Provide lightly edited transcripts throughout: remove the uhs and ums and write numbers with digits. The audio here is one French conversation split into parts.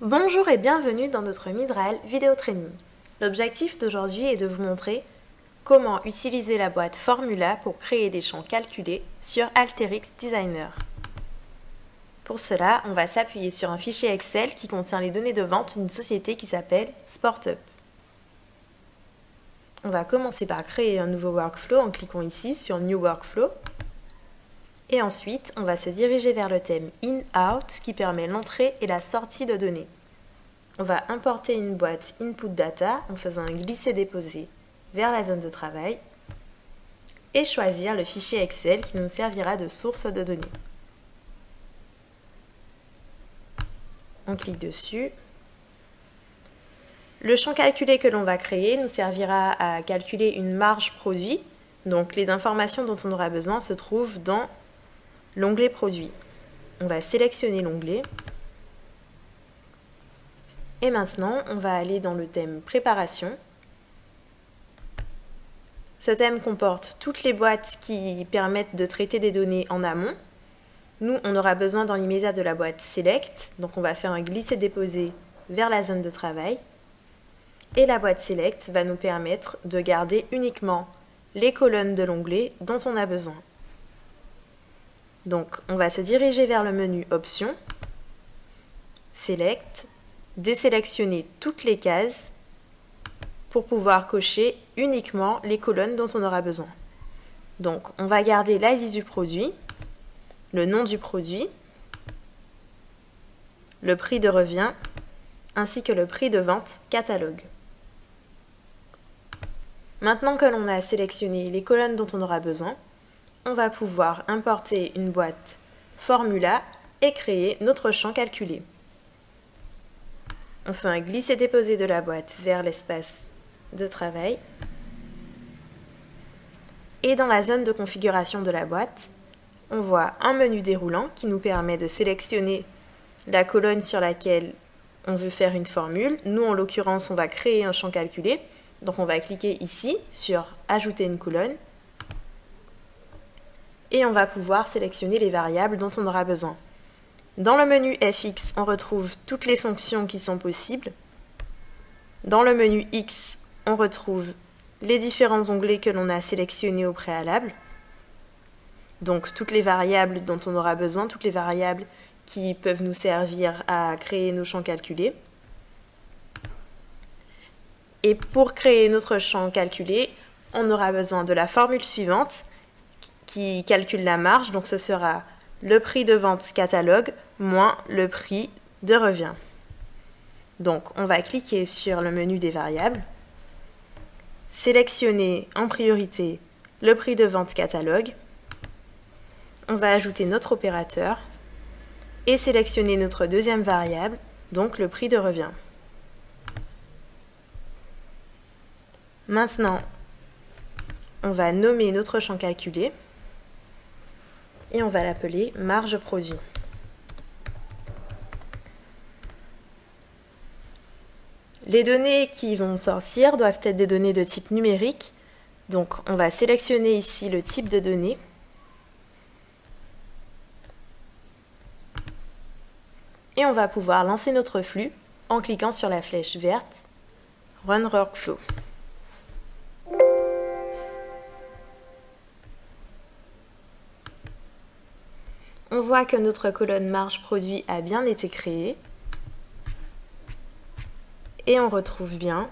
Bonjour et bienvenue dans notre Midral Vidéo Training. L'objectif d'aujourd'hui est de vous montrer comment utiliser la boîte Formula pour créer des champs calculés sur Alteryx Designer. Pour cela, on va s'appuyer sur un fichier Excel qui contient les données de vente d'une société qui s'appelle SportUp. On va commencer par créer un nouveau workflow en cliquant ici sur New Workflow. Et ensuite, on va se diriger vers le thème In-Out qui permet l'entrée et la sortie de données. On va importer une boîte Input Data en faisant un glisser-déposer vers la zone de travail et choisir le fichier Excel qui nous servira de source de données. On clique dessus. Le champ calculé que l'on va créer nous servira à calculer une marge produit. Donc les informations dont on aura besoin se trouvent dans l'onglet produit. On va sélectionner l'onglet. Et maintenant, on va aller dans le thème préparation. Ce thème comporte toutes les boîtes qui permettent de traiter des données en amont. Nous, on aura besoin dans l'immédiat de la boîte Select. Donc on va faire un glisser-déposer vers la zone de travail. Et la boîte Select va nous permettre de garder uniquement les colonnes de l'onglet dont on a besoin. Donc, on va se diriger vers le menu Options, Select, désélectionner toutes les cases pour pouvoir cocher uniquement les colonnes dont on aura besoin. Donc, on va garder l'ID du produit, le nom du produit, le prix de revient, ainsi que le prix de vente catalogue. Maintenant que l'on a sélectionné les colonnes dont on aura besoin, on va pouvoir importer une boîte Formula et créer notre champ calculé. On fait un glisser-déposer de la boîte vers l'espace de travail. Et dans la zone de configuration de la boîte, on voit un menu déroulant qui nous permet de sélectionner la colonne sur laquelle on veut faire une formule. Nous, en l'occurrence, on va créer un champ calculé. Donc on va cliquer ici sur « Ajouter une colonne ». Et on va pouvoir sélectionner les variables dont on aura besoin. Dans le menu FX, on retrouve toutes les fonctions qui sont possibles. Dans le menu X, on retrouve les différents onglets que l'on a sélectionnés au préalable. Donc toutes les variables dont on aura besoin, toutes les variables qui peuvent nous servir à créer nos champs calculés. Et pour créer notre champ calculé, on aura besoin de la formule suivante qui calcule la marge, donc ce sera le prix de vente catalogue moins le prix de revient. Donc on va cliquer sur le menu des variables, sélectionner en priorité le prix de vente catalogue, on va ajouter notre opérateur et sélectionner notre deuxième variable, donc le prix de revient. Maintenant, on va nommer notre champ calculé et on va l'appeler marge produit. Les données qui vont sortir doivent être des données de type numérique. Donc on va sélectionner ici le type de données. Et on va pouvoir lancer notre flux en cliquant sur la flèche verte Run Workflow. On voit que notre colonne marge produit a bien été créée et on retrouve bien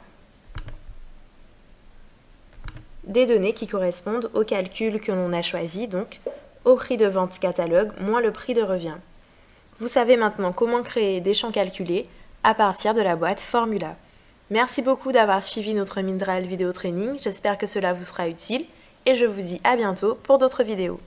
des données qui correspondent au calcul que l'on a choisi, donc au prix de vente catalogue moins le prix de revient. Vous savez maintenant comment créer des champs calculés à partir de la boîte Formula. Merci beaucoup d'avoir suivi notre Midral Vidéo Training, j'espère que cela vous sera utile et je vous dis à bientôt pour d'autres vidéos.